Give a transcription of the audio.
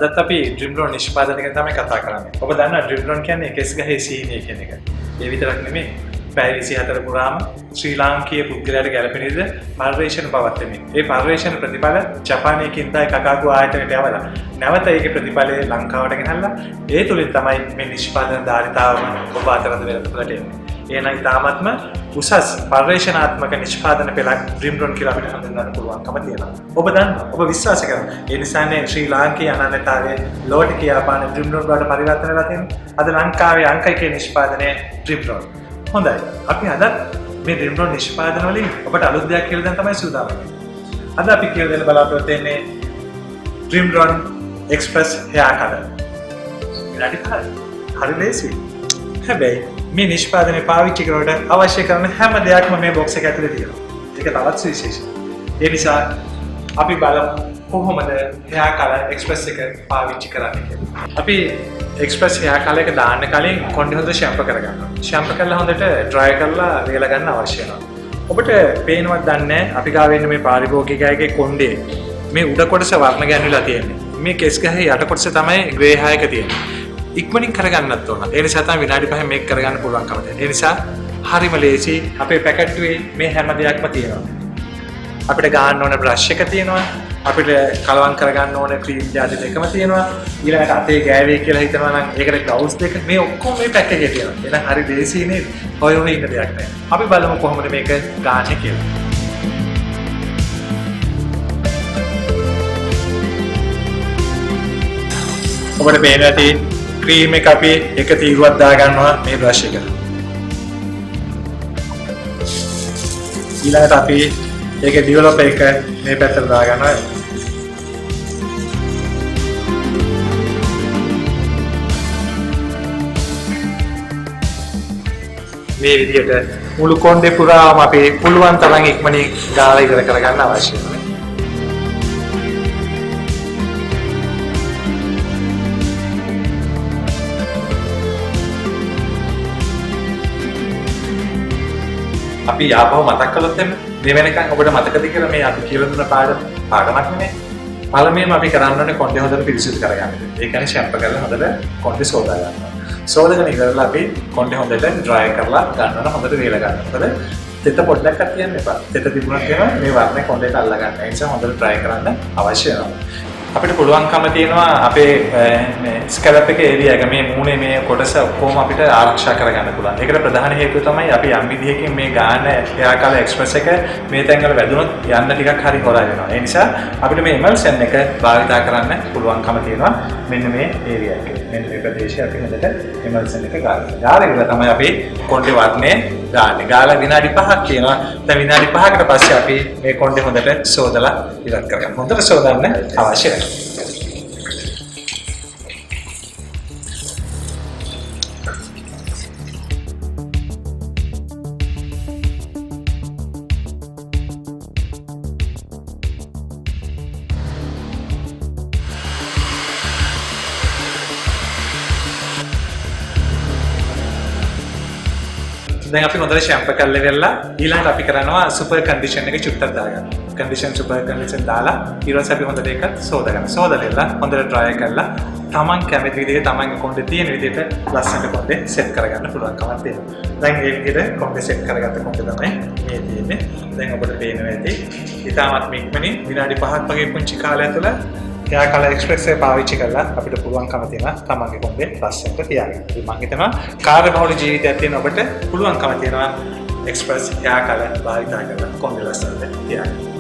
අදත් අපි ඩ්‍රිම්ලෝන් නිෂ්පාදනය ගැන තමයි කතා කරන්නේ. ඔබ දන්නවා ඩ්‍රිම්ලෝන් කියන්නේ කෙස් ගහේ සීනිය කියන එක. ඒ විතරක් නෙමෙයි පැය 24 පුරාම ශ්‍රී ලාංකීය පුද්ගලයාට ගැළපෙන විදිහට පර්යේෂණ පවත්වමින්. ඒ පර්යේෂණ ප්‍රතිඵල ජපානයේ කින්තයි කකාගු ආයතනයට යවලා නැවත ඒකේ ප්‍රතිඵලය ලංකාවට ගෙනල්ලා ඒ තුලින් තමයි මේ නිෂ්පාදන ධාරිතාවම ඔබ අතරද වෙලකට එන්නේ. එහෙනම් ඉතාමත්ම උසස් පර්යේෂණාත්මක නිෂ්පාදන පෙළක් ඩ්‍රීම්ලෝන් කියලා අපිට හඳුන්වන්න පුළුවන්කම තියෙනවා. ඔබ දන්නවා, ඔබ විශ්වාස කරනවා. ඒ නිසානේ ශ්‍රී ලාංකීය අනන්‍යතාවයේ ලෝට කියාපාන ඩ්‍රීම්ලෝන් වලට පරිවර්තන වෙලා තියෙනවා. අද ලංකාවේ අංක 1 නිෂ්පාදනයේ ඩ්‍රීම්ලෝන්. හොඳයි. අපි අද මේ ඩ්‍රීම්ලෝන් නිෂ්පාදන වලින් ඔබට අලුත් දෙයක් කියලා දැන් තමයි සූදානම් වෙන්නේ. අද අපි කියලා දෙන්න බලාපොරොත්තු වෙන්නේ ඩ්‍රීම්ලෝන් එක්ස්ප්‍රස් හෙයාර් කලර්. විනාඩි 5. හරි ලේසියි. හැබැයි මේ නිෂ්පාදනය පාවිච්චි කරනකොට අවශ්‍ය කරන හැම දෙයක්ම මේ බොක්ස් එක ඇතුලේ තියෙනවා. ඒක තවත් සුවිශේෂයි. ඒ නිසා අපි බලමු කොහොමද හෙයාර් කලර් එක්ස්ප්‍රස් එක පාවිච්චි කරන්නේ කියලා. අපි එක්ස්ප්‍රස් හෙයාර් කලර් එක දාන්න කලින් කොණ්ඩේ හොඳට ෂැම්පු කරගන්නවා. ෂැම්පු කරලා හොඳට ඩ්‍රයි කරලා වේලා ගන්න අවශ්‍ය වෙනවා. ඔබට පේනවත් දන්නේ නැහැ අපි ගාව ඉන්න මේ පාරිභෝගිකයාගේ කොණ්ඩේ මේ උඩ කොටස වර්ණ ගැන්විලා තියෙන්නේ. මේ කෙස් ගහේ යට කොටස තමයි ග්‍රේ හා එක තියෙන්නේ. ඉක්මනින් කරගන්නත් ඕන. ඒ නිසා තමයි විනාඩි 5න් මේක කරගන්න පුළුවන්කම තියෙන්නේ. ඒ නිසා හරිම ලේසි. අපේ පැකට්ටුවේ මේ හැම දෙයක්ම තියෙනවා. අපිට ගන්න ඕන බ්‍රෂ් එක තියෙනවා. අපිට කලවම් කරගන්න ඕන ක්‍රීම් ජාති දෙකම තියෙනවා. ඊළඟට අතේ ගෑවේ කියලා හිතනවා නම් ඒකට ග්ලව්ස් දෙක මේ ඔක්කොම මේ පැක් එකේ තියෙනවා. එහෙනම් හරි ලේසි නේද? ඔය උනේ ඉන්න දෙයක් නෑ. අපි බලමු කොහොමද මේක ගන්න කියලා. ඔබට පේනවා තියෙන්නේ ක්‍රීම් එක අපි එක තීරුවක් දා ගන්නවා මේ බ්‍රෂ් එකට. ඊළඟට අපි ඒකේ ඩිවෙලොප් එක මේ පැත්තට දා ගන්නවා. මේ විදිහට මුළු කොණ්ඩේ පුරාම අපි පුළුවන් තරම් ඉක්මනින් ගාලා ඉවර කරගන්න අවශ්‍යයි. අපි ආපහු මතක් කළොත් එන්න මේ වෙනකන් ඔබට මතකද කියලා මේ අපි කියලා දුන්න පාඩමක් නෙමෙයි. පළමුවෙන්ම අපි කරන්න ඕනේ කොණ්ඩේ හොඳට පිරිසිදු කරගන්න. ඒ කියන්නේ ෂැම්පු කරලා හොඳට කොණ්ඩේ සෝදා ගන්නවා. සෝදාගෙන ඉවරලා අපි කොණ්ඩේ හොඳට ඩ්‍රයි කරලා ගන්නවා හොඳට වේල ගන්න. මොකද තෙත පොඩ්ඩක්වත් තියන්න එපා. තෙත තිබුණොත් මේ වර්ණය කොණ්ඩේට අල්ල ගන්න. ඒ නිසා හොඳට ඩ්‍රයි කරන්න අවශ්‍ය වෙනවා. අපිට පුළුවන්කම තියෙනවා අපේ මේ ස්කැලප් එකේ ඒරියා එක මේ මූණේ මේ කොටස ඔක්කොම අපිට ආරක්ෂා කරගන්න පුළුවන්. ඒකට ප්‍රධාන හේතුව තමයි අපි යම් විදිහකින් මේ ගාන හෙයාර් කලර් එක්ස්ප්‍රස් එක මේ තැන්වල වැදුනොත් යන්න ටිකක් හරි හොරා වෙනවා. ඒ නිසා අපිට මේ එමල්සන් එක භාවිතා කරන්න පුළුවන්කම තියෙනවා මෙන්න මේ ඒරියා එකේ. මෙන්න මේ ප්‍රදේශයේ අපි හොඳට එමල්සන් එක ගන්නවා. ගාලා ඉවර තමයි අපි කොණ්ඩේ වර්ණය ගාන්නේ. ගාලා විනාඩි 5ක් තියෙනවා. දැන් විනාඩි 5කට පස්සේ අපි මේ කොණ්ඩේ හොඳට සෝදලා ඉවත් කරගන්න. හොඳට සෝදන්න අවශ්‍යයි. දැන් අපි හොඳට ෂැම්පු කරලා ඉවරලා ඊළඟට අපි කරනවා සුපර් කන්ඩිෂන් එක චුට්ටක් දාගන්න. කන්ඩිෂන් සුපර් කන්ඩිෂන් දාලා ඊට පස්සේ අපි හොඳට ඒක සෝදා ගන්න. සෝදලා හොඳට ඩ්‍රයි කරලා තමන් කැමති විදිහට තමන්ගේ කොණ්ඩේ තියෙන විදිහට ලස්සනට කොණ්ඩේ සෙට් කරගන්න පුළුවන්කමක් තියෙනවා. දැන් මේ විදිහට කොණ්ඩේ සෙට් කරගත්ත කොණ්ඩේ තමයි මේ තියෙන්නේ. දැන් ඔබට පේනවා ඇති. ඉතාමත් ඉක්මනින් විනාඩි 5ක් වගේ පුංචි කාලය තුළ හෙයාර් කලර් එක්ස්ප්‍රස් එක පාවිච්චි කරලා අපිට පුළුවන්කම තියෙනවා තමන්ගේ කොණ්ඩේ ලස්සනට තියාගන්න. මම හිතනවා කාර්යබහුල ජීවිතයක් තියෙන ඔබට පුළුවන්කම තියෙනවා එක්ස්ප්‍රස් හෙයාර් කලර් භාවිතා කරලා කොණ්ඩේ ලස්සනට තියාගන්න.